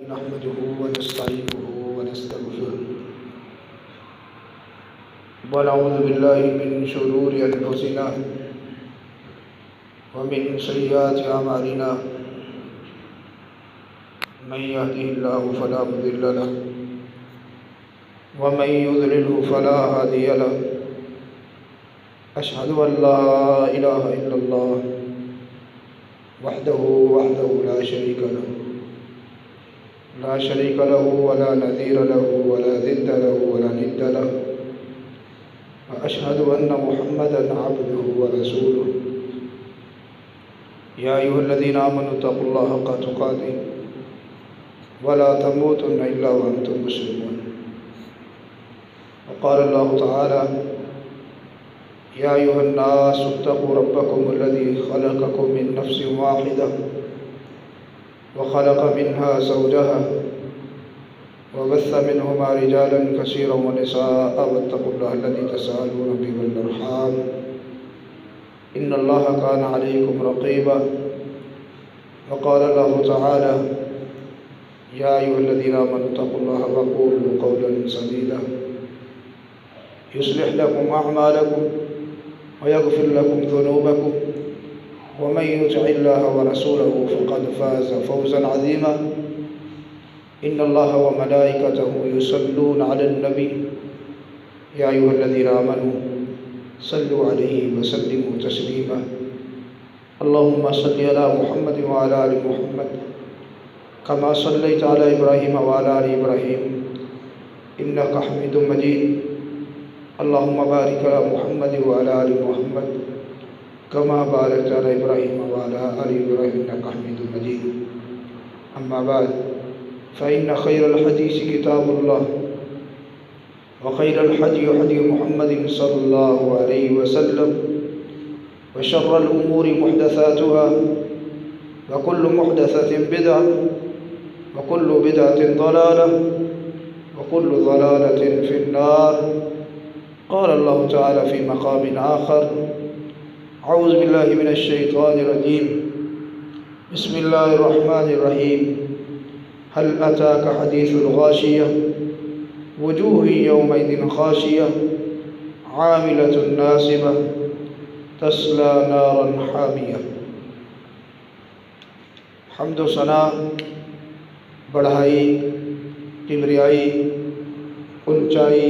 نحمده ونستعينه ونستغفره ونعوذ بالله من شرور أنفسنا ومن سيئات أعمالنا من يهده الله فلا مضل له ومن يضلله فلا هادي له أشهد أن لا إله إلا الله وحده لا شريك له ولا نذير له ولا ضد له ولا ند له وأشهد أن محمدا عبده ورسوله يا أيها الذين آمنوا اتقوا الله حق تقاته ولا تموتن إلا وأنتم مسلمون وقال الله تعالى يا أيها الناس اتقوا ربكم الذي خلقكم من نفس واحدة وخلق منها زوجها وبث منهما رجالا كثيرا ونساء واتقوا الله الذي تساءلون به والأرحام إن الله كان عليكم رقيبا وقال الله تعالى يا أيها الذين آمنوا اتقوا الله وقولوا قولا سديدا يصلح لكم أعمالكم ويغفر لكم ذنوبكم ومن يطع الله ورسوله فقد فاز فوزا عظيما إن الله وملائكته يصلون على النبي يا أيها الذين آمنوا صلوا عليه وسلموا تسليما اللهم صل على محمد وعلى آل محمد كما صليت على إبراهيم وعلى آل إبراهيم إنك حميد مجيد اللهم بارك على محمد وعلى آل محمد كما باركت على إبراهيم وعلى آل إبراهيم إنك حميد مجيد أما بعد فإن خير الحديث كتاب الله وخير الهدي هدي محمد صلى الله عليه وسلم وشر الأمور محدثاتها وكل محدثة بدعة وكل بدعة ضلالة وكل ضلالة في النار قال الله تعالى في مقام آخر أعوذ بالله من الشيطان الرجيم بسم الله الرحمن الرحيم هل أتاك حديث الغاشية وجوه يومئذ خاشية عاملة ناصبة تصلى نارا حامية حمد و ثنا بڑھائی کبریائی اونچائی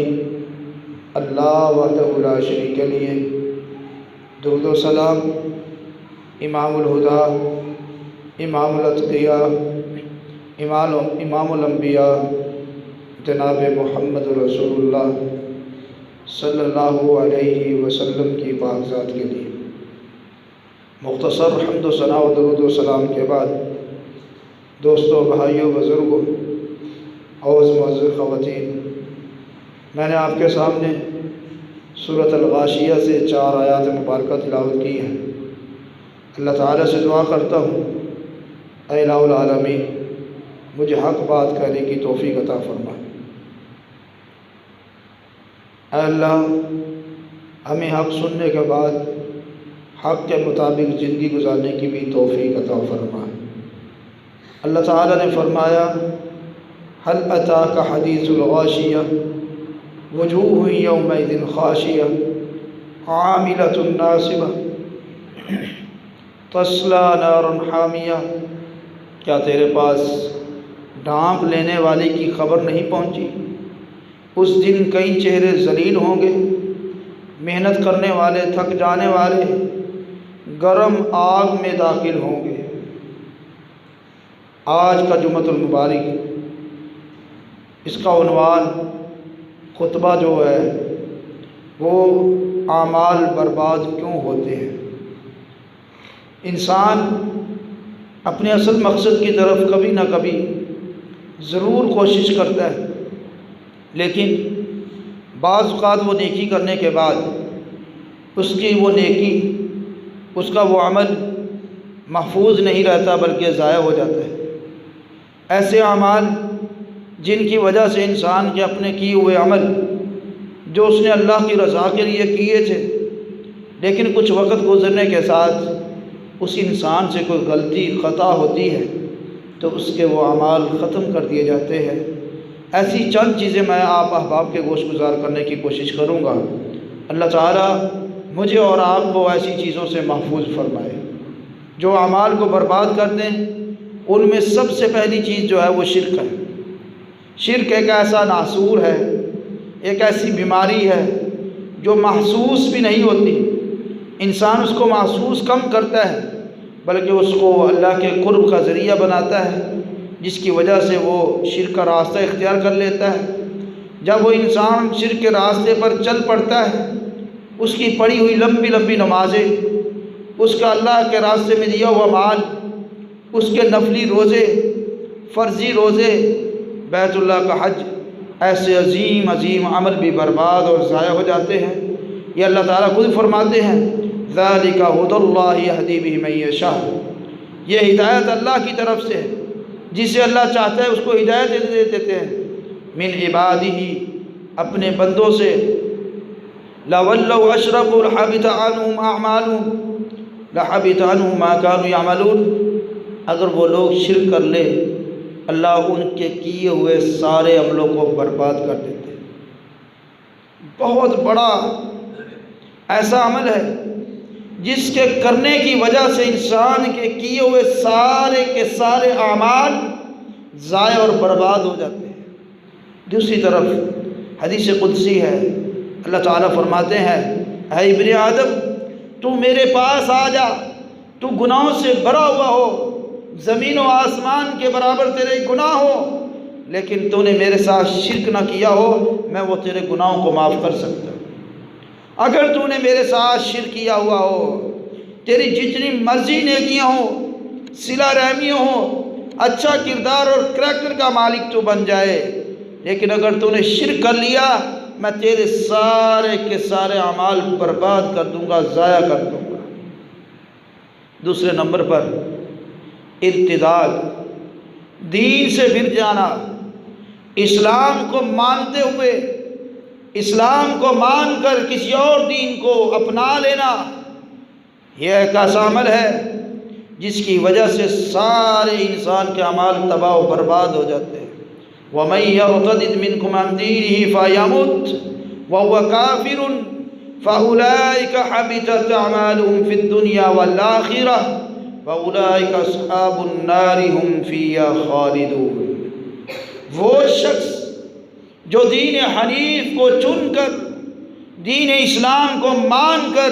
اللہ وحدہ لا شریک کے لیے درود و سلام امام الہدا امام الاتقیاء امام الانبیاء جناب محمد رسول اللہ صلی اللہ علیہ وسلم کی پاک ذات کے لیے مختصر حمد و ثنا و درود و سلام کے بعد دوستوں، بھائیوں، بزرگوں اور معزز خواتین، میں نے آپ کے سامنے سورۃ الغاشیہ سے 4 آیات مبارکہ تلاوت کی ہیں۔ اللہ تعالیٰ سے دعا کرتا ہوں اے الہ العالمین مجھے حق بات کہنے کی توفیق عطا فرما۔ اے اللہ ہمیں حق سننے کے بعد حق کے مطابق زندگی گزارنے کی بھی توفیق عطا فرما۔ اللہ تعالیٰ نے فرمایا هل اتاک حدیث الغاشیہ وجوہ یومئذ خاشیہ عاملۃ ناصبہ تصلی نارا حامیہ، کیا تیرے پاس ڈھانپ لینے والے کی خبر نہیں پہنچی؟ اس دن کئی چہرے ذلیل ہوں گے، محنت کرنے والے تھک جانے والے گرم آگ میں داخل ہوں گے۔ آج کا جمعۃ المبارک اس کا عنوان خطبہ جو ہے وہ اعمال برباد کیوں ہوتے ہیں۔ انسان اپنے اصل مقصد کی طرف کبھی نہ کبھی ضرور کوشش کرتا ہے، لیکن بعض اوقات وہ نیکی کرنے کے بعد اس کی وہ نیکی، اس کا وہ عمل محفوظ نہیں رہتا بلکہ ضائع ہو جاتا ہے۔ ایسے اعمال جن کی وجہ سے انسان کے اپنے کیے ہوئے عمل جو اس نے اللہ کی رضا کے لیے کیے تھے، لیکن کچھ وقت گزرنے کے ساتھ اس انسان سے کوئی غلطی خطا ہوتی ہے تو اس کے وہ اعمال ختم کر دیے جاتے ہیں۔ ایسی چند چیزیں میں آپ احباب کے گوش گزار کرنے کی کوشش کروں گا۔ اللہ تعالیٰ مجھے اور آپ کو ایسی چیزوں سے محفوظ فرمائے جو اعمال کو برباد کر دیں۔ ان میں سب سے پہلی چیز جو ہے وہ شرک ہے۔ شرک ایک ایسا ناسور ہے، ایک ایسی بیماری ہے جو محسوس بھی نہیں ہوتی، انسان اس کو محسوس کم کرتا ہے، بلکہ اس کو اللہ کے قرب کا ذریعہ بناتا ہے، جس کی وجہ سے وہ شرک کا راستہ اختیار کر لیتا ہے۔ جب وہ انسان شرک کے راستے پر چل پڑتا ہے، اس کی پڑھی ہوئی لمبی لمبی نمازیں، اس کا اللہ کے راستے میں دیا ہوا مال، اس کے نفلی روزے، فرضی روزے، بیت اللہ کا حج، ایسے عظیم عظیم عمل بھی برباد اور ضائع ہو جاتے ہیں۔ یہ اللہ تعالیٰ خود فرماتے ہیں ذَلِكَ هُدَى اللَّهِ يَهْدِي بِهِ مَن يَشَاءُ، یہ ہدایت اللہ کی طرف سے ہے، جسے اللہ چاہتا ہے اس کو ہدایت دے دیتے ہیں۔ من عبادہ، اپنے بندوں سے، لَوَلَّوْا أَشْرَكُوا لَحَبِطَ عَنْهُمْ أَعْمَالُهُمْ لَحَبِطَ عَنْهُمْ مَا كَانُوا يَعْمَلُونَ، اگر وہ لوگ شرک کر لے اللہ ان کے کیے ہوئے سارے عملوں کو برباد کر دیتے ہیں۔ بہت بڑا ایسا عمل ہے جس کے کرنے کی وجہ سے انسان کے کیے ہوئے سارے کے سارے اعمال ضائع اور برباد ہو جاتے ہیں۔ دوسری طرف حدیث قدسی ہے، اللہ تعالیٰ فرماتے ہیں اے ابن آدم تو میرے پاس آ جا، تو گناہوں سے بھرا ہوا ہو، زمین و آسمان کے برابر تیرے گناہ ہو، لیکن تو نے میرے ساتھ شرک نہ کیا ہو، میں وہ تیرے گناہوں کو معاف کر سکتا ہوں۔ اگر تو نے میرے ساتھ شرک کیا ہوا ہو، تیری جتنی مرضی نیکیاں ہوں، صلہ رحمیاں ہوں، اچھا کردار اور کریکٹر کا مالک تو بن جائے، لیکن اگر تو نے شرک کر لیا میں تیرے سارے کے سارے اعمال برباد کر دوں گا، ضائع کر دوں گا۔ دوسرے نمبر پر ارتداد، دین سے پھر جانا، اسلام کو مانتے ہوئے، اسلام کو مان کر کسی اور دین کو اپنا لینا، یہ ایک ایسا عمل ہے جس کی وجہ سے سارے انسان کے اعمال تباہ و برباد ہو جاتے ہیں۔ وَمَن يَرْتَدِدْ مِنْكُمْ عَنْ دِينِهِ فَيَمُتْ وَهُوَ كَافِرٌ فَأُولَٰئِكَ حَبِطَتْ أَعْمَالُهُمْ فِي الدُّنْيَا وَالْآخِرَةِ وَأُولَٰئِكَ أَصْحَابُ النَّارِ هُمْ فِيهَا خَالِدُونَ۔ وہ شخص جو دین حنیف کو چن کر، دین اسلام کو مان کر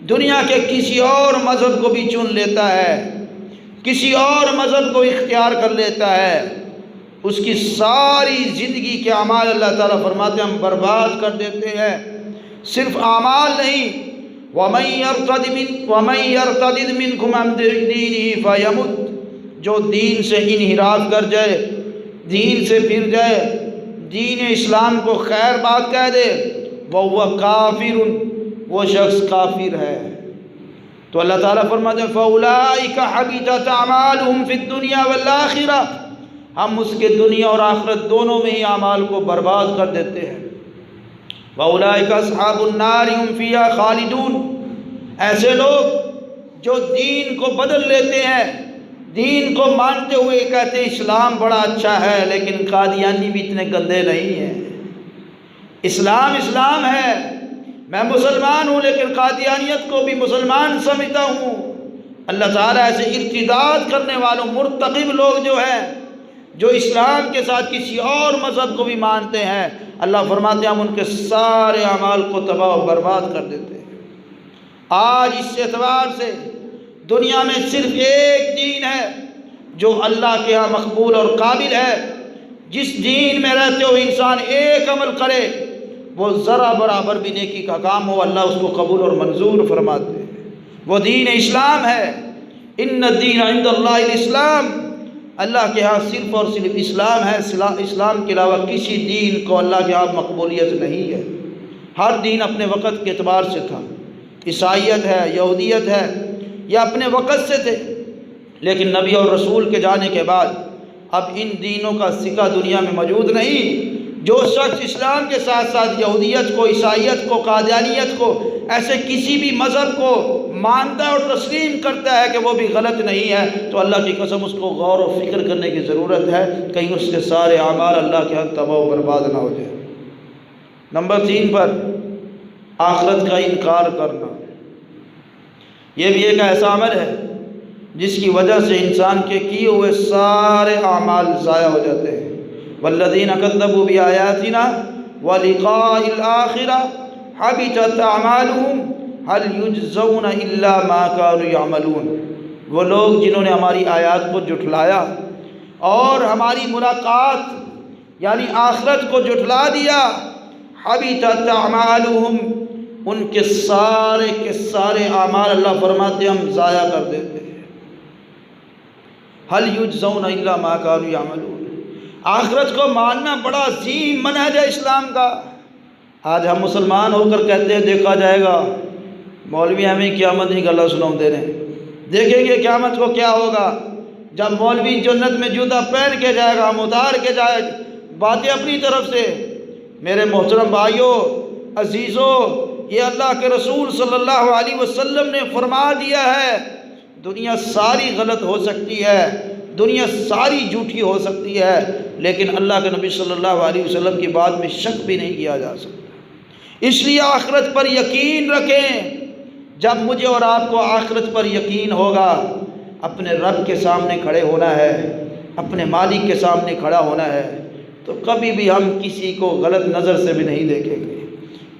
دنیا کے کسی اور مذہب کو بھی چن لیتا ہے، کسی اور مذہب کو اختیار کر لیتا ہے، اس کی ساری زندگی کے اعمال اللہ تعالیٰ فرماتے ہیں ہم برباد کر دیتے ہیں۔ صرف اعمال نہیں، وَمَن يَرْتَدِدْ مِنْكُمْ عَنْ دِينِهِ فَيَمُتْ، جو دین سے انحراف کر جائے، دین سے پھر جائے، دین اسلام کو خیر بات کہہ دے، وَهُوَ كَافِرٌ، وہ شخص کافر ہے۔ تو اللہ تعالیٰ فرماتے ہیں فَأُولَٰئِكَ حَبِطَتْ أَعْمَالُهُمْ فِي الدُّنْيَا وَالْآخِرَةِ، ہم اس کے دنیا اور آخرت دونوں میں ہی اعمال کو برباد کر دیتے ہیں۔ وَأُولَٰئِكَ أَصْحَابُ النَّارِ هُمْ فِيهَا خَالِدُونَ، ایسے لوگ جو دین کو بدل لیتے ہیں، دین کو مانتے ہوئے کہتے ہیں اسلام بڑا اچھا ہے لیکن قادیانی بھی اتنے گندے نہیں ہیں، اسلام اسلام ہے، میں مسلمان ہوں لیکن قادیانیت کو بھی مسلمان سمجھتا ہوں۔ اللہ تعالیٰ ایسے ارتداد کرنے والوں، مرتقب لوگ جو ہیں، جو اسلام کے ساتھ کسی اور مذہب کو بھی مانتے ہیں، اللہ فرماتے ہیں ہم ان کے سارے اعمال کو تباہ و برباد کر دیتے ہیں۔ آج اس اعتبار سے دنیا میں صرف ایک دین ہے جو اللہ کے ہاں مقبول اور قابل ہے، جس دین میں رہتے ہوئے انسان ایک عمل کرے وہ ذرا برابر بھی نیکی کا کام ہو، اللہ اس کو قبول اور منظور فرماتے ہیں، وہ دین اسلام ہے۔ ان الدین عند اللہ الاسلام، اللہ کے ہاں صرف اور صرف اسلام ہے، اسلام کے علاوہ کسی دین کو اللہ کے ہاں مقبولیت نہیں ہے۔ ہر دین اپنے وقت کے اعتبار سے تھا، عیسائیت ہے، یہودیت ہے، یا اپنے وقت سے تھے، لیکن نبی اور رسول کے جانے کے بعد اب ان دینوں کا سکہ دنیا میں موجود نہیں۔ جو شخص اسلام کے ساتھ ساتھ یہودیت کو، عیسائیت کو، قادیانیت کو، ایسے کسی بھی مذہب کو مانتا ہے اور تسلیم کرتا ہے کہ وہ بھی غلط نہیں ہے، تو اللہ کی قسم اس کو غور و فکر کرنے کی ضرورت ہے، کہیں اس کے سارے اعمال اللہ کے ہاں تباہ و برباد نہ ہو جائے۔ نمبر 3 پر آخرت کا انکار کرنا، یہ بھی ایک ایسا عمل ہے جس کی وجہ سے انسان کے کیے ہوئے سارے اعمال ضائع ہو جاتے ہیں۔ والذین کذبوا بآیاتنا ولقاء الآخرہ حبطت اعمالهم هل یجزون الا ما كانوا یعملون۔ وہ لوگ جنہوں نے ہماری آیات کو جھٹلایا اور ہماری ملاقات یعنی آخرت کو جھٹلا دیا، حبطت اعمالهم، ان کے سارے اعمال اللہ فرماتے ہیں ہم ضائع کر دیتے ہیں۔ هل یجزون الا ما كانوا یعملون۔ آخرت کو ماننا بڑا عظیم منہج ہے اسلام کا۔ آج ہم مسلمان ہو کر کہتے ہیں دیکھا جائے گا، مولوی ہمیں قیامت نہیں گلا سناؤ دے رہے ہیں، دیکھیں گے قیامت کو کیا ہوگا، جب مولوی جنت میں جوتا پہن کے جائے گا، ہم اتار کے جائے، باتیں اپنی طرف سے۔ میرے محترم بھائیوں عزیزوں، یہ اللہ کے رسول صلی اللہ علیہ وسلم نے فرما دیا ہے، دنیا ساری غلط ہو سکتی ہے، دنیا ساری جھوٹی ہو سکتی ہے، لیکن اللہ کے نبی صلی اللہ علیہ وسلم کی بات میں شک بھی نہیں کیا جا سکتا۔ اس لیے آخرت پر یقین رکھیں۔ جب مجھے اور آپ کو آخرت پر یقین ہوگا، اپنے رب کے سامنے کھڑے ہونا ہے، اپنے مالک کے سامنے کھڑا ہونا ہے، تو کبھی بھی ہم کسی کو غلط نظر سے بھی نہیں دیکھیں گے،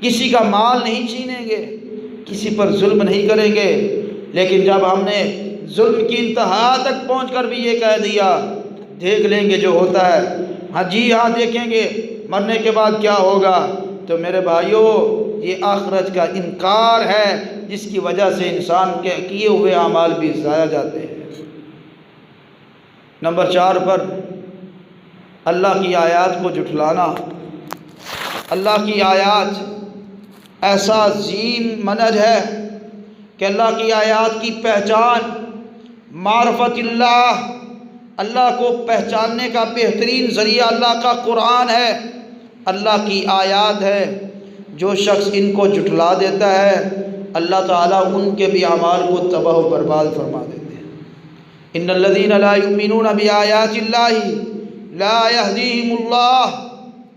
کسی کا مال نہیں چھینیں گے، کسی پر ظلم نہیں کریں گے۔ لیکن جب ہم نے ظلم کی انتہا تک پہنچ کر بھی یہ کہہ دیا دیکھ لیں گے جو ہوتا ہے، ہاں جی ہاں دیکھیں گے مرنے کے بعد کیا ہوگا، تو میرے بھائیوں یہ آخرت کا انکار ہے، جس کی وجہ سے انسان کے کیے ہوئے اعمال بھی ضائع جاتے ہیں۔ نمبر 4 پر اللہ کی آیات کو جھٹلانا۔ اللہ کی آیات ایسا عظیم منہج ہے کہ اللہ کی آیات کی پہچان معرفت اللہ، اللہ کو پہچاننے کا بہترین ذریعہ اللہ کا قرآن ہے، اللہ کی آیات ہے۔ جو شخص ان کو جھٹلا دیتا ہے اللہ تعالیٰ ان کے بھی اعمال کو تباہ و برباد فرما دیتے ہیں۔ ان الذین لا یؤمنون بآیات اللہ لا یہدیہم اللہ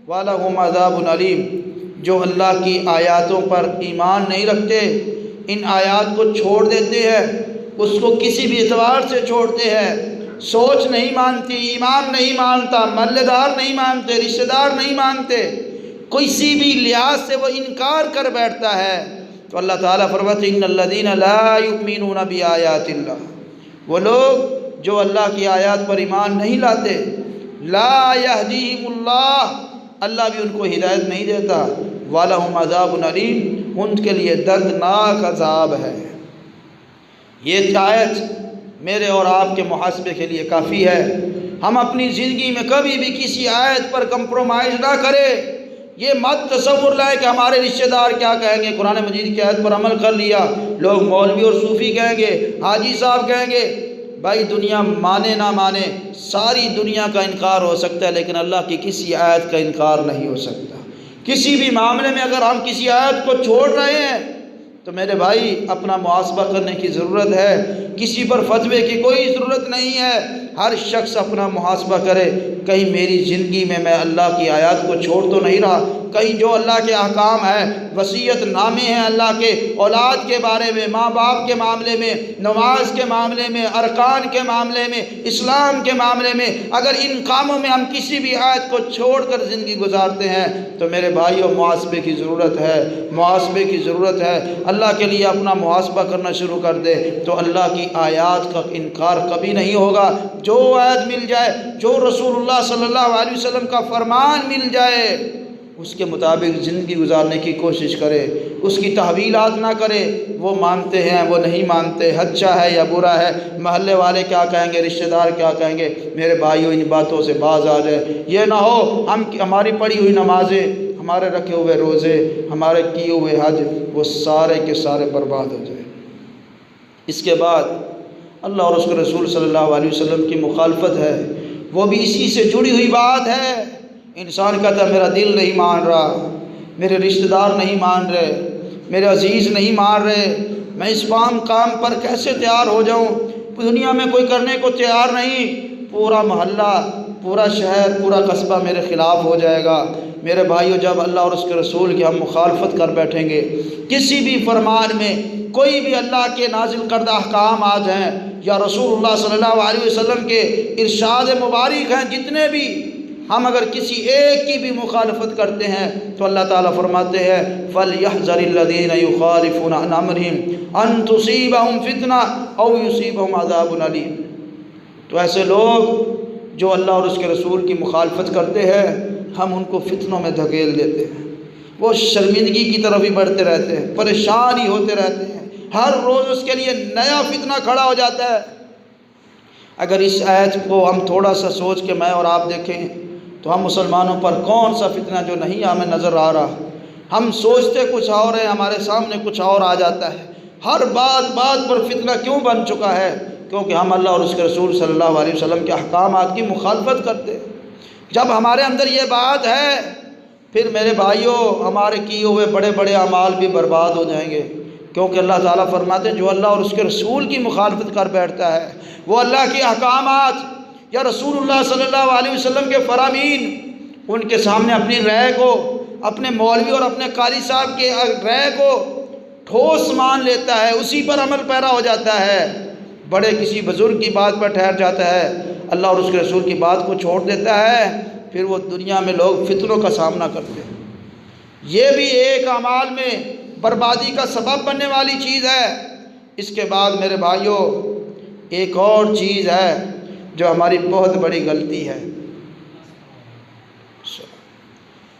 ولہم عذاب علیم۔ جو اللہ کی آیاتوں پر ایمان نہیں رکھتے، ان آیات کو چھوڑ دیتے ہیں، اس کو کسی بھی اعتبار سے چھوڑتے ہیں، سوچ نہیں مانتی، ایمان نہیں مانتا، محلے دار نہیں مانتے، رشتہ دار نہیں مانتے، کسی بھی لحاظ سے وہ انکار کر بیٹھتا ہے، تو اللہ تعالیٰ فرماتے ہیں ان الذین لا یؤمنون بآیات اللہ، وہ لوگ جو اللہ کی آیات پر ایمان نہیں لاتے، لا یہدیہم اللہ، اللہ بھی ان کو ہدایت نہیں دیتا، وَلَهُمْ عَذَابٌ عَلِيمٌ، ان کے لیے دردناک عذاب ہے۔ یہ آیت میرے اور آپ کے محاسبے کے لیے کافی ہے۔ ہم اپنی زندگی میں کبھی بھی کسی آیت پر کمپرومائز نہ کریں۔ یہ مت تصور لائے کہ ہمارے رشتہ دار کیا کہیں گے، قرآن مجید کی آیت پر عمل کر لیا، لوگ مولوی اور صوفی کہیں گے، حاجی صاحب کہیں گے۔ بھائی دنیا مانے نہ مانے، ساری دنیا کا انکار ہو سکتا ہے، لیکن اللہ کی کسی آیت کا انکار نہیں ہو سکتا۔ کسی بھی معاملے میں اگر ہم کسی آیت کو چھوڑ رہے ہیں تو میرے بھائی اپنا محاسبہ کرنے کی ضرورت ہے۔ کسی پر فتوے کی کوئی ضرورت نہیں ہے، ہر شخص اپنا محاسبہ کرے، کہیں میری زندگی میں میں اللہ کی آیات کو چھوڑ تو نہیں رہا، کہیں جو اللہ کے احکام ہیں، وصیت نامے ہیں اللہ کے، اولاد کے بارے میں، ماں باپ کے معاملے میں، نماز کے معاملے میں، ارکان کے معاملے میں، اسلام کے معاملے میں، اگر ان کاموں میں ہم کسی بھی آیت کو چھوڑ کر زندگی گزارتے ہیں تو میرے بھائیوں محاسبے کی ضرورت ہے، محاسبے کی ضرورت ہے۔ اللہ کے لیے اپنا محاسبہ کرنا شروع کر دے تو اللہ کی آیات کا انکار کبھی نہیں ہوگا۔ جو آیت مل جائے، جو رسول اللہ صلی اللہ علیہ وسلم کا فرمان مل جائے، اس کے مطابق زندگی گزارنے کی کوشش کرے، اس کی تحویلات نہ کرے۔ وہ مانتے ہیں، وہ نہیں مانتے، اچھا ہے یا برا ہے، محلے والے کیا کہیں گے، رشتہ دار کیا کہیں گے، میرے بھائیوں ان باتوں سے باز آ جائے۔ یہ نہ ہو ہماری پڑھی ہوئی نمازیں، ہمارے رکھے ہوئے روزے، ہمارے کیے ہوئے حج، وہ سارے کے سارے برباد ہو جائیں۔ اس کے بعد اللہ اور اس کے رسول صلی اللہ علیہ وسلم کی مخالفت ہے، وہ بھی اسی سے جڑی ہوئی بات ہے۔ انسان کہتا ہے میرا دل نہیں مان رہا، میرے رشتہ دار نہیں مان رہے، میرے عزیز نہیں مان رہے، میں اس کام پر کیسے تیار ہو جاؤں؟ دنیا میں کوئی کرنے کو تیار نہیں، پورا محلہ، پورا شہر، پورا قصبہ میرے خلاف ہو جائے گا۔ میرے بھائیو، جب اللہ اور اس کے رسول کی ہم مخالفت کر بیٹھیں گے، کسی بھی فرمان میں کوئی بھی اللہ کے نازل کردہ احکام آ جائیں یا رسول اللہ صلی اللہ علیہ وسلم کے ارشاد مبارک ہیں جتنے بھی، ہم اگر کسی ایک کی بھی مخالفت کرتے ہیں تو اللہ تعالیٰ فرماتے ہیں فَلْيَحْذَرِ الَّذِينَ يُخَالِفُونَ عَنْ أَمْرِهِمْ أَن تُصِيبَهُمْ فِتْنَةٌ أَوْ يُصِيبَهُمْ عَذَابٌ أَلِيمٌ۔ تو ایسے لوگ جو اللہ اور اس کے رسول کی مخالفت کرتے ہیں، ہم ان کو فتنوں میں دھکیل دیتے ہیں، وہ شرمندگی کی طرف ہی بڑھتے رہتے ہیں، پریشان ہی ہوتے رہتے ہیں، ہر روز اس کے لیے نیا فتنہ کھڑا ہو جاتا ہے۔ اگر اس آیت کو ہم تھوڑا سا سوچ کے میں اور آپ دیکھیں تو ہم مسلمانوں پر کون سا فتنہ جو نہیں ہمیں نظر آ رہا، ہم سوچتے کچھ اور ہیں، ہمارے سامنے کچھ اور آ جاتا ہے۔ ہر بات پر فتنہ کیوں بن چکا ہے؟ کیونکہ ہم اللہ اور اس کے رسول صلی اللہ علیہ وسلم کے احکامات کی مخالفت کرتے ہیں۔ جب ہمارے اندر یہ بات ہے، پھر میرے بھائیوں ہمارے کیے ہوئے بڑے بڑے اعمال بھی برباد ہو جائیں گے، کیونکہ اللہ تعالیٰ فرماتے ہیں جو اللہ اور اس کے رسول کی مخالفت کر بیٹھتا ہے، وہ اللہ کے احکامات یا رسول اللہ صلی اللہ علیہ وسلم کے فرامین، ان کے سامنے اپنی رائے کو، اپنے مولوی اور اپنے قاری صاحب کے رائے کو ٹھوس مان لیتا ہے، اسی پر عمل پیرا ہو جاتا ہے، بڑے کسی بزرگ کی بات پر ٹھہر جاتا ہے، اللہ اور اس کے رسول کی بات کو چھوڑ دیتا ہے، پھر وہ دنیا میں لوگ فتنوں کا سامنا کرتے ہیں۔ یہ بھی ایک اعمال میں بربادی کا سبب بننے والی چیز ہے۔ اس کے بعد میرے بھائیوں ایک اور چیز ہے جو ہماری بہت بڑی غلطی ہے۔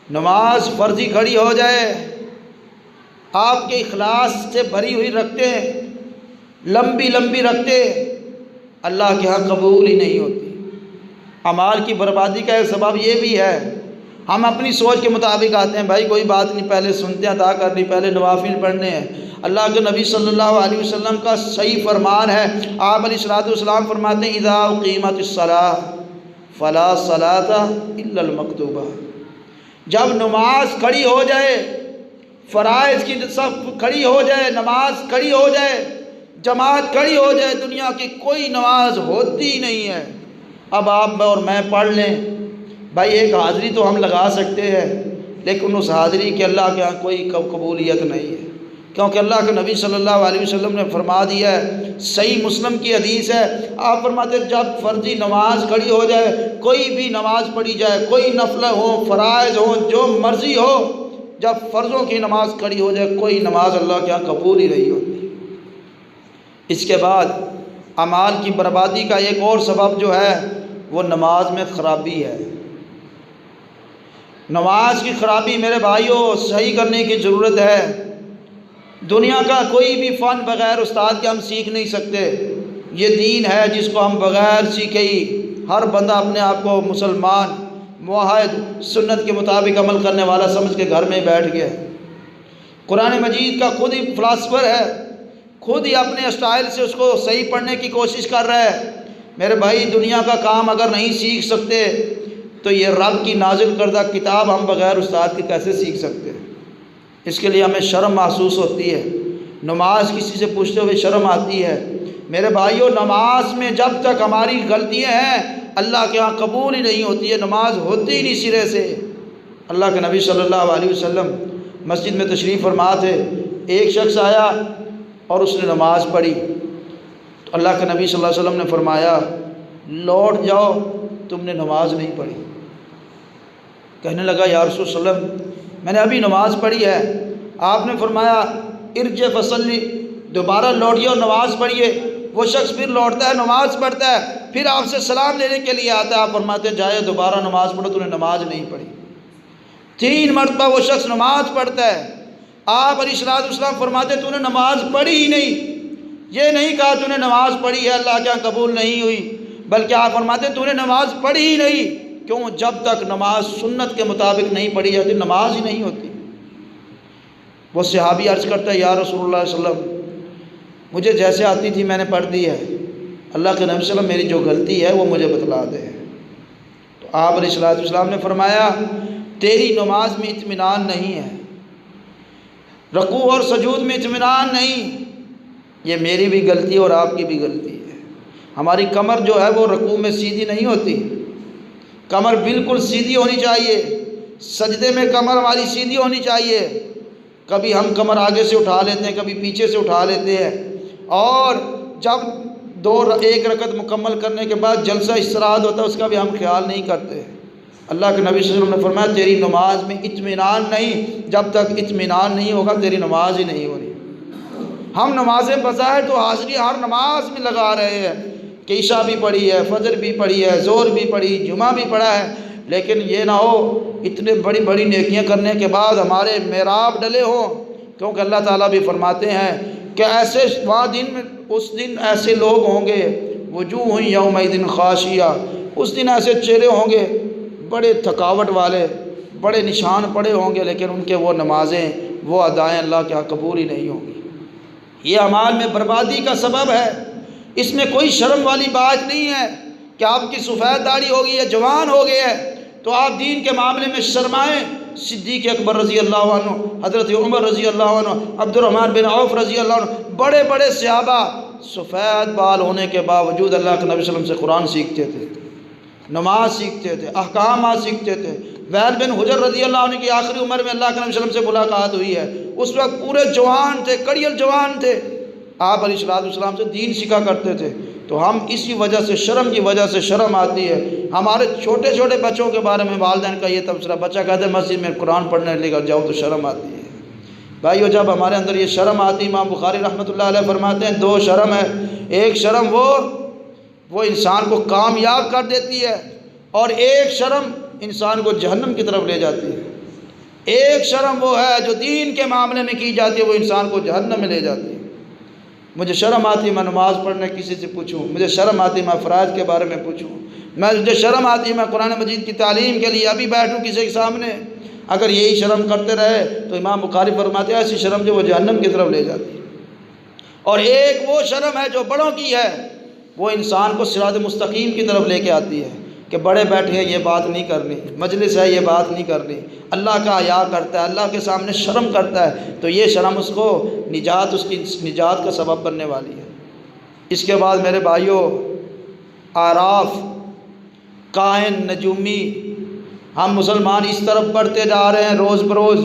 نماز فرضی کھڑی ہو جائے، آپ کے اخلاص سے بھری ہوئی رکھتے ہیں، لمبی رکھتے، اللہ کے ہاں قبول ہی نہیں ہوتی۔ اعمال کی بربادی کا ایک سبب یہ بھی ہے، ہم اپنی سوچ کے مطابق آتے ہیں، بھائی کوئی بات نہیں، پہلے سنتے ہیں، ادا کرنی، پہلے نوافل پڑھنے ہیں۔ اللہ کے نبی صلی اللہ علیہ وسلم کا صحیح فرمان ہے، آپ علیہ السلام فرماتے ہیں اذا اقیمت الصلاۃ فلا صلاۃ الا المکتوبہ۔ جب نماز کھڑی ہو جائے، فرائض کی سب کھڑی ہو جائے، نماز کھڑی ہو جائے، جماعت کھڑی ہو جائے، دنیا کی کوئی نماز ہوتی نہیں ہے۔ اب آپ اور میں پڑھ لیں، بھائی ایک حاضری تو ہم لگا سکتے ہیں، لیکن اس حاضری کے اللہ کے ہاں کوئی قبولیت نہیں ہے، کیونکہ اللہ کے نبی صلی اللہ علیہ وسلم نے فرما دیا ہے، صحیح مسلم کی حدیث ہے، آپ فرماتے ہیں جب فرضی نماز کھڑی ہو جائے، کوئی بھی نماز پڑھی جائے، کوئی نفل ہو، فرائض ہو، جو مرضی ہو، جب فرضوں کی نماز کھڑی ہو جائے، کوئی نماز اللہ کے ہاں قبول ہی نہیں ہوتی۔ اس کے بعد اعمال کی بربادی کا ایک اور سبب جو ہے وہ نماز میں خرابی ہے۔ نماز کی خرابی میرے بھائیوں صحیح کرنے کی ضرورت ہے۔ دنیا کا کوئی بھی فن بغیر استاد کے ہم سیکھ نہیں سکتے، یہ دین ہے جس کو ہم بغیر سیکھے ہی ہر بندہ اپنے آپ کو مسلمان، موحد، سنت کے مطابق عمل کرنے والا سمجھ کے گھر میں بیٹھ گیا۔ قرآن مجید کا خود ہی فلاسفر ہے، خود ہی اپنے اسٹائل سے اس کو صحیح پڑھنے کی کوشش کر رہا ہے۔ میرے بھائی دنیا کا کام اگر نہیں سیکھ سکتے تو یہ رب کی نازل کردہ کتاب ہم بغیر استاد کے کیسے سیکھ سکتے ہیں؟ اس کے لیے ہمیں شرم محسوس ہوتی ہے، نماز کسی سے پوچھتے ہوئے شرم آتی ہے۔ میرے بھائیوں نماز میں جب تک ہماری غلطیاں ہیں اللہ کے ہاں قبول ہی نہیں ہوتی ہے، نماز ہوتی ہی نہیں سرے سے۔ اللہ کے نبی صلی اللہ علیہ وسلم مسجد میں تشریف فرما تھے، ایک شخص آیا اور اس نے نماز پڑھی تو اللہ کے نبی صلی اللہ علیہ وسلم نے فرمایا لوٹ جاؤ، تم نے نماز نہیں پڑھی۔ کہنے لگا یا رسول اللہ صلی اللہ علیہ وسلم میں نے ابھی نماز پڑھی ہے۔ آپ نے فرمایا ارجع فصلی، دوبارہ لوٹیے اور نماز پڑھیے۔ وہ شخص پھر لوٹتا ہے، نماز پڑھتا ہے، پھر آپ سے سلام لینے کے لیے آتا ہے، آپ فرماتے ہیں جائے دوبارہ نماز پڑھو، تو نے نماز نہیں پڑھی۔ 3 مرتبہ وہ شخص نماز پڑھتا ہے، آپ علیہ السلام فرماتے ہیں تو نے نماز پڑھی ہی نہیں۔ یہ نہیں کہا تو نے نماز پڑھی ہے اللہ کیا قبول نہیں ہوئی، بلکہ آپ فرماتے ہیں تو نے نماز پڑھی ہی نہیں۔ کیوں؟ جب تک نماز سنت کے مطابق نہیں پڑھی جاتی نماز ہی نہیں ہوتی۔ وہ صحابی عرض کرتا ہے یا رسول اللہ صلی اللہ علیہ وسلم مجھے جیسے آتی تھی میں نے پڑھ دی ہے، اللہ کے نبی صلی اللہ علیہ وسلم میری جو غلطی ہے وہ مجھے بتلا دے۔ تو آپ علیہ السلام نے فرمایا تیری نماز میں اطمینان نہیں ہے، رکوع اور سجود میں اطمینان نہیں، یہ میری بھی غلطی اور آپ کی بھی غلطی ہے۔ ہماری کمر جو ہے وہ رکوع میں سیدھی نہیں ہوتی، کمر بالکل سیدھی ہونی چاہیے، سجدے میں کمر ہماری سیدھی ہونی چاہیے۔ کبھی ہم کمر آگے سے اٹھا لیتے ہیں، کبھی پیچھے سے اٹھا لیتے ہیں، اور جب ایک رکعت مکمل کرنے کے بعد جلسہ استراحت ہوتا ہے اس کا بھی ہم خیال نہیں کرتے۔ اللہ کے نبی صلی اللہ علیہ وسلم نے فرمایا تیری نماز میں اطمینان نہیں، جب تک اطمینان نہیں ہوگا تیری نماز ہی نہیں ہو رہی۔ ہم نمازیں بظاہر تو حاضری ہر نماز میں لگا رہے ہیں کہ عشاء بھی پڑھی ہے، فجر بھی پڑھی ہے، ظہر بھی پڑھی، جمعہ بھی پڑھا ہے، لیکن یہ نہ ہو اتنے بڑی بڑی نیکیاں کرنے کے بعد ہمارے محراب ڈلے ہوں، کیونکہ اللہ تعالیٰ بھی فرماتے ہیں کہ ایسے اس دن ایسے لوگ ہوں گے، وجوہ یومئذ خاشعہ، اس دن ایسے چہرے ہوں گے بڑے تھکاوٹ والے، بڑے نشان پڑے ہوں گے، لیکن ان کے وہ نمازیں، وہ ادائیں اللہ کے ہاں قبول ہی نہیں ہوں گی۔ یہ اعمال میں بربادی کا سبب ہے۔ اس میں کوئی شرم والی بات نہیں ہے کہ آپ کی سفید داڑھی ہوگی یا جوان ہو گئے ہے تو آپ دین کے معاملے میں شرمائیں۔ صدیق اکبر رضی اللہ عنہ، حضرت عمر رضی اللہ عنہ، عبد الرحمن بن عوف رضی اللہ عنہ، بڑے بڑے صحابہ سفید بال ہونے کے باوجود اللہ کے نبی صلی اللہ علیہ وسلم سے قرآن سیکھتے تھے، نماز سیکھتے تھے، احکامات سیکھتے تھے۔ ویل بن حجر رضی اللہ عنہ کی آخری عمر میں اللہ کے نبی صلی اللہ علیہ وسلم سے ملاقات ہوئی ہے، اس وقت پورے جوان تھے، کڑیل جوان تھے، آپ علیہ السلام سے دین سیکھا کرتے تھے۔ تو ہم اسی وجہ سے، شرم کی وجہ سے، شرم آتی ہے۔ ہمارے چھوٹے چھوٹے بچوں کے بارے میں والدین کا یہ تبصرہ، بچہ کہتے ہیں مسجد میں قرآن پڑھنے لے کر جاؤ تو شرم آتی ہے۔ بھائیو جب ہمارے اندر یہ شرم آتی، امام بخاری رحمۃ اللہ علیہ فرماتے ہیں دو شرم ہے، ایک شرم وہ انسان کو کامیاب کر دیتی ہے، اور ایک شرم انسان کو جہنم کی طرف لے جاتی ہے۔ ایک شرم وہ ہے جو دین کے معاملے میں کی جاتی ہے، وہ انسان کو جہنم میں لے جاتی ہے۔ مجھے شرم آتی ہے میں نماز پڑھنے کسی سے پوچھوں، مجھے شرم آتی ہے میں فرائض کے بارے میں پوچھوں، مجھے شرم آتی ہے میں قرآن مجید کی تعلیم کے لیے ابھی بیٹھوں کسی کے سامنے۔ اگر یہی شرم کرتے رہے تو امام بخاری فرماتے ہیں ایسی شرم جو وہ جہنم کی طرف لے جاتی ہے۔ اور ایک وہ شرم ہے جو بڑوں کی ہے، وہ انسان کو صراط مستقیم کی طرف لے کے آتی ہے کہ بڑے بیٹھے ہیں یہ بات نہیں کرنی، مجلس ہے یہ بات نہیں کرنی، اللہ کا حیا کرتا ہے، اللہ کے سامنے شرم کرتا ہے، تو یہ شرم اس کی نجات کا سبب بننے والی ہے۔ اس کے بعد میرے بھائیوں، اعراف، کاہن، نجومی، ہم مسلمان اس طرف بڑھتے جا رہے ہیں روز بروز،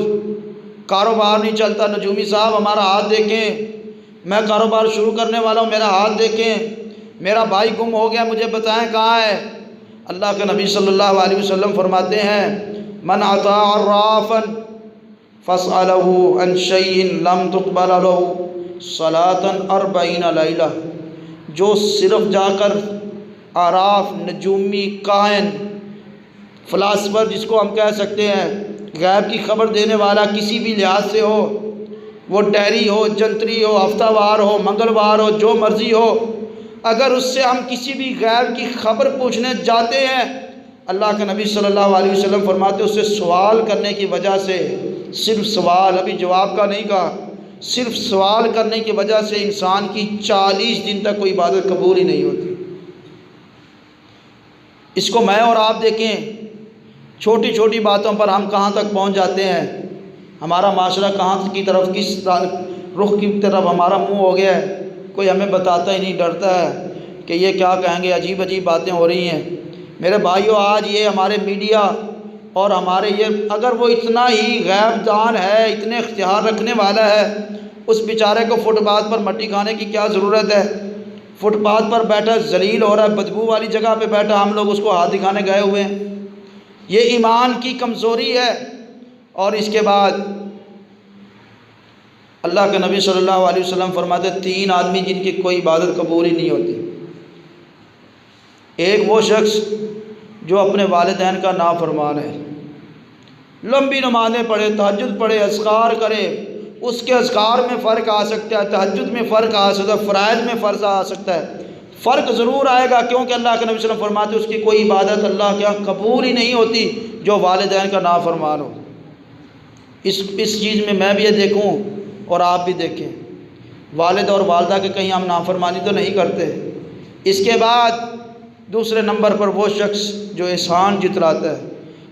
کاروبار نہیں چلتا۔ نجومی صاحب ہمارا ہاتھ دیکھیں، میں کاروبار شروع کرنے والا ہوں، میرا ہاتھ دیکھیں، میرا بھائی گم ہو گیا مجھے بتائیں کہاں ہے۔ اللہ کے نبی صلی اللہ علیہ وسلم فرماتے ہیں من اطاع عرافا فاسألہ عن شیء لم تقبل له صلاة 40 لیلہ، جو صرف جا کر عراف، نجومی، کاہن، فلاسفر جس کو ہم کہہ سکتے ہیں، غیب کی خبر دینے والا کسی بھی لحاظ سے ہو، وہ ڈیری ہو، جنتری ہو، ہفتہ وار ہو، منگلوار ہو، جو مرضی ہو، اگر اس سے ہم کسی بھی غیب کی خبر پوچھنے جاتے ہیں، اللہ کے نبی صلی اللہ علیہ وسلم فرماتے ہیں اس سے سوال کرنے کی وجہ سے، صرف سوال، ابھی جواب کا نہیں کہا، صرف سوال کرنے کی وجہ سے انسان کی 40 دن تک کوئی عبادت قبول ہی نہیں ہوتی۔ اس کو میں اور آپ دیکھیں، چھوٹی چھوٹی باتوں پر ہم کہاں تک پہنچ جاتے ہیں، ہمارا معاشرہ کہاں کی طرف، کس رخ کی طرف ہمارا منہ ہو گیا ہے، کوئی ہمیں بتاتا ہی نہیں، ڈرتا ہے کہ یہ کیا کہیں گے، عجیب عجیب باتیں ہو رہی ہیں۔ میرے بھائیوں، آج یہ ہمارے میڈیا اور ہمارے یہ، اگر وہ اتنا ہی غیب دان ہے، اتنے اختیار رکھنے والا ہے، اس بیچارے کو فٹ پاتھ پر مٹی کھانے کی کیا ضرورت ہے؟ فٹ پاتھ پر بیٹھا ذلیل ہو رہا ہے، بدبو والی جگہ پہ بیٹھا، ہم لوگ اس کو ہاتھ دکھانے گئے ہوئے ہیں۔ یہ ایمان کی کمزوری ہے۔ اور اس کے بعد اللہ کے نبی صلی اللہ علیہ وسلم فرماتے 3 آدمی جن کی کوئی عبادت قبول ہی نہیں ہوتی۔ ایک وہ شخص جو اپنے والدین کا نافرمان ہے، لمبی نمازیں پڑھے، تہجد پڑھے، اذکار کرے، اس کے اذکار میں فرق آ سکتا ہے، تہجد میں فرق آ سکتا ہے، فرائض میں فرق آ سکتا ہے، فرق ضرور آئے گا، کیونکہ اللہ کے نبی صلی اللہ علیہ وسلم فرماتے ہیں اس کی کوئی عبادت اللہ کے یہاں قبول ہی نہیں ہوتی جو والدین کا نافرمان ہو۔ اس چیز میں بھی یہ دیکھوں اور آپ بھی دیکھیں، والد اور والدہ کے کہیں ہم نافرمانی تو نہیں کرتے۔ اس کے بعد دوسرے نمبر پر وہ شخص جو احسان جتلاتا ہے،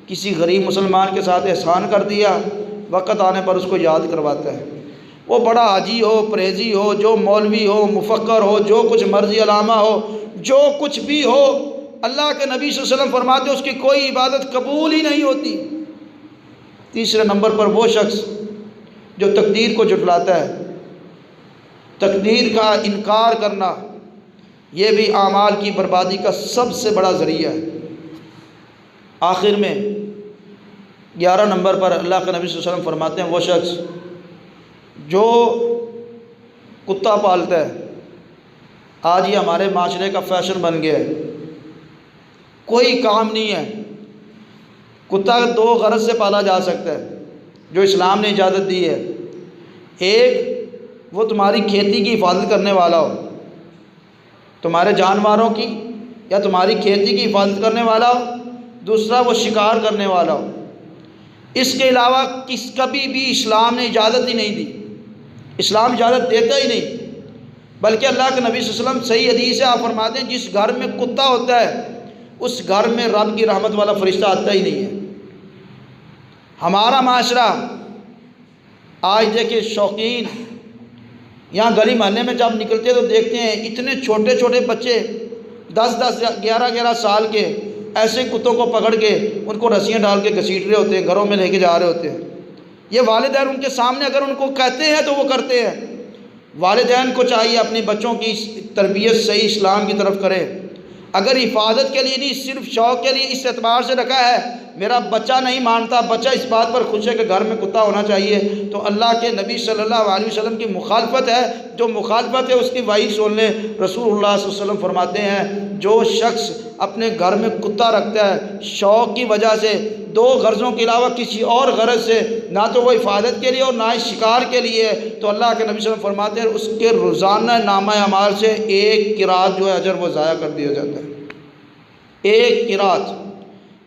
کسی غریب مسلمان کے ساتھ احسان کر دیا، وقت آنے پر اس کو یاد کرواتا ہے، وہ بڑا حاجی ہو، پریزی ہو، جو مولوی ہو، مفکر ہو، جو کچھ مرضی علامہ ہو، جو کچھ بھی ہو، اللہ کے نبی صلی اللہ علیہ وسلم فرماتے ہیں اس کی کوئی عبادت قبول ہی نہیں ہوتی۔ تیسرے نمبر پر وہ شخص جو تقدیر کو جھٹلاتا ہے، تقدیر کا انکار کرنا، یہ بھی اعمال کی بربادی کا سب سے بڑا ذریعہ ہے۔ آخر میں 11 نمبر پر اللہ کے نبی صلی اللہ علیہ وسلم فرماتے ہیں وہ شخص جو کتا پالتا ہے۔ آج یہ ہمارے معاشرے کا فیشن بن گیا ہے، کوئی کام نہیں ہے، کتا 2 غرض سے پالا جا سکتا ہے جو اسلام نے اجازت دی ہے۔ ایک، وہ تمہاری کھیتی کی حفاظت کرنے والا ہو، تمہارے جانوروں کی یا تمہاری کھیتی کی حفاظت کرنے والا ہو۔ دوسرا، وہ شکار کرنے والا ہو۔ اس کے علاوہ کبھی بھی اسلام نے اجازت ہی نہیں دی، اسلام اجازت دیتا ہی نہیں، بلکہ اللہ کے نبی صلی اللہ علیہ وسلم صحیح حدیث ہے، آپ فرماتے ہیں جس گھر میں کتا ہوتا ہے اس گھر میں رب کی رحمت والا فرشتہ آتا ہی نہیں ہے۔ ہمارا معاشرہ آج دیکھیں، شوقین یہاں گلی محلے میں جب نکلتے تو دیکھتے ہیں اتنے چھوٹے چھوٹے بچے 10 11 سال کے ایسے کتوں کو پکڑ کے ان کو رسیاں ڈال کے گھسیٹ رہے ہوتے ہیں، گھروں میں لے کے جا رہے ہوتے ہیں۔ یہ والدین ان کے سامنے اگر ان کو کہتے ہیں تو وہ کرتے ہیں۔ والدین کو چاہیے اپنے بچوں کی تربیت صحیح اسلام کی طرف کرے۔ اگر حفاظت کے لیے نہیں، صرف شوق کے لیے اس اعتبار سے رکھا ہے میرا بچہ نہیں مانتا، بچہ اس بات پر خوش ہے کہ گھر میں کتا ہونا چاہیے، تو اللہ کے نبی صلی اللہ علیہ وسلم کی مخالفت ہے۔ جو مخالفت ہے اس کی وحی سن لیں۔ رسول اللہ صلی اللہ علیہ وسلم فرماتے ہیں جو شخص اپنے گھر میں کتا رکھتا ہے شوق کی وجہ سے، 2 غرضوں کے علاوہ کسی اور غرض سے، نہ تو وہ حفاظت کے لیے اور نہ ہی شکار کے لیے، تو اللہ کے نبی صلی اللہ علیہ وسلم فرماتے ہیں اس کے روزانہ نامہ اعمال سے 1 قرات جو ہے اجر وہ ضائع کر دیا جاتا ہے۔ 1 قرات،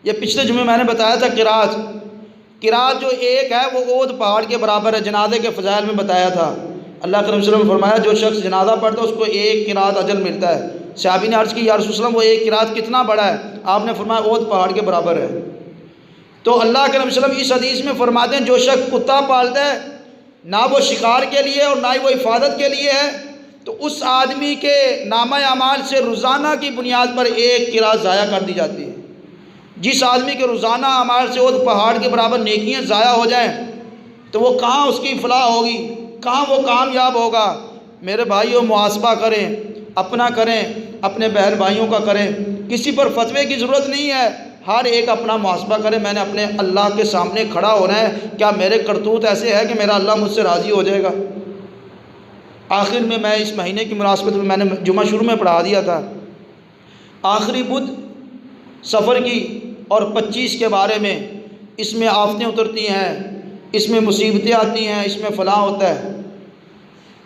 یہ پچھلے جمعے میں نے بتایا تھا قرات جو 1 ہے وہ اود پہاڑ کے برابر ہے، جنازے کے فضائل میں بتایا تھا۔ اللہ کے نبی صلی اللہ علیہ وسلم نے فرمایا جو شخص جنازہ پڑھتا ہے اس کو 1 قرات اجر ملتا ہے۔ صحابی نے عرض کی یا رسول اللہ وہ 1 قرات کتنا بڑا ہے؟ آپ نے فرمایا اود پہاڑ کے برابر ہے۔ تو اللہ کے نبی صلی اللہ علیہ وسلم اس حدیث میں فرماتے ہیں جو شخص کتا پالتا ہے نہ وہ شکار کے لیے اور نہ ہی وہ حفاظت کے لیے ہے، تو اس آدمی کے نامہ اعمال سے روزانہ کی بنیاد پر 1 قرات ضائع کر دی جاتی ہے۔ جس آدمی کے روزانہ اعمال سے وہ پہاڑ کے برابر نیکیاں ضائع ہو جائیں تو وہ کہاں اس کی فلاح ہوگی، کہاں وہ کامیاب ہوگا۔ میرے بھائیوں، محاسبہ کریں، اپنا کریں، اپنے بہن بھائیوں کا کریں، کسی پر فتوے کی ضرورت نہیں ہے، ہر ایک اپنا محاسبہ کرے۔ میں نے اپنے اللہ کے سامنے کھڑا ہونا ہے، کیا میرے کرتوت ایسے ہے کہ میرا اللہ مجھ سے راضی ہو جائے گا؟ آخر میں اس مہینے کی مناسبت میں نے جمعہ شروع میں پڑھا دیا تھا، آخری بدھ سفر کی اور 25 کے بارے میں، اس میں آفتیں اترتی ہیں، اس میں مصیبتیں آتی ہیں، اس میں فلاح ہوتا ہے۔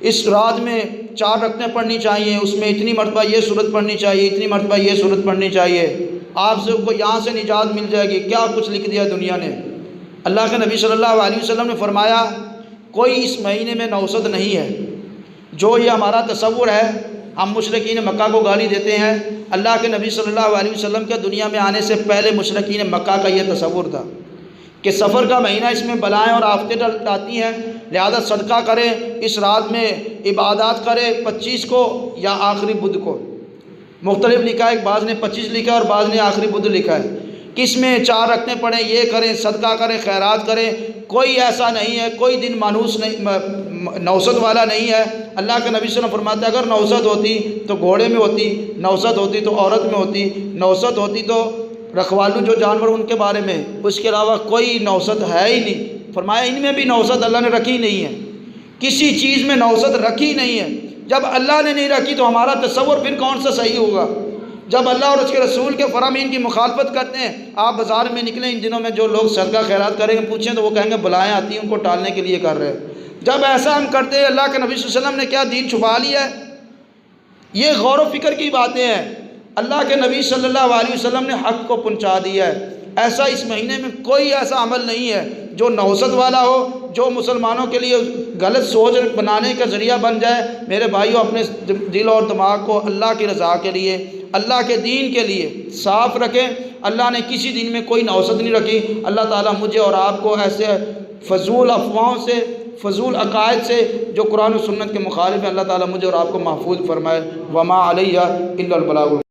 اس رات میں 4 رکعتیں پڑھنی چاہیے، اس میں اتنی مرتبہ یہ سورت پڑھنی چاہیے، اتنی مرتبہ یہ سورت پڑھنی چاہیے، آپ سب کو یہاں سے نجات مل جائے گی۔ کیا کچھ لکھ دیا دنیا نے۔ اللہ کے نبی صلی اللہ علیہ وسلم نے فرمایا کوئی اس مہینے میں نوسط نہیں ہے۔ جو یہ ہمارا تصور ہے، ہم مشرکین مکہ کو گالی دیتے ہیں، اللہ کے نبی صلی اللہ علیہ وسلم کے دنیا میں آنے سے پہلے مشرکین مکہ کا یہ تصور تھا کہ سفر کا مہینہ، اس میں بلائیں اور آفتیں آتی ہیں، لہذا صدقہ کریں، اس رات میں عبادات کریں 25 کو یا آخری بدھ کو۔ مختلف لکھا ہے، بعض نے 25 لکھا ہے اور بعض نے آخری بدھ لکھا ہے، کس میں 4 رکعتیں پڑھیں، یہ کریں، صدقہ کریں، خیرات کریں۔ کوئی ایسا نہیں ہے، کوئی دن مانوس نہیں، نوسط والا نہیں ہے۔ اللہ کے نبی صلی اللہ علیہ وسلم فرماتے ہیں اگر نوسط ہوتی تو گھوڑے میں ہوتی، نوسط ہوتی تو عورت میں ہوتی، نوسط ہوتی تو رکھوالو جو جانور ان کے بارے میں، اس کے علاوہ کوئی نوسط ہے ہی نہیں۔ فرمایا ان میں بھی نوسط اللہ نے رکھی نہیں ہے، کسی چیز میں نوسط رکھی نہیں ہے۔ جب اللہ نے نہیں رکھی تو ہمارا تصور پھر کون سا صحیح ہوگا؟ جب اللہ اور اس کے رسول کے فرامین کی مخالفت کرتے ہیں، آپ بازار میں نکلیں ان دنوں میں، جو لوگ صدقہ خیرات کریں گے پوچھیں تو وہ کہیں گے بلائیں آتی ہیں ان کو ٹالنے کے لیے کر رہے ہیں۔ جب ایسا ہم کرتے ہیں، اللہ کے نبی صلی اللہ علیہ وسلم نے کیا دین چھپا لیا ہے؟ یہ غور و فکر کی باتیں ہیں۔ اللہ کے نبی صلی اللہ علیہ وسلم نے حق کو پہنچا دیا ہے۔ ایسا اس مہینے میں کوئی ایسا عمل نہیں ہے جو نوسط والا ہو، جو مسلمانوں کے لیے غلط سوچ بنانے کا ذریعہ بن جائے۔ میرے بھائیوں، اپنے دل اور دماغ کو اللہ کی رضا کے لیے، اللہ کے دین کے لیے صاف رکھیں۔ اللہ نے کسی دن میں کوئی نوسط نہیں رکھی۔ اللہ تعالیٰ مجھے اور آپ کو ایسے فضول افواہوں سے، فضول عقائد سے جو قرآن و سنت کے مخالف ہیں، اللہ تعالیٰ مجھے اور آپ کو محفوظ فرمائے۔ وما علیہ الا البلاغ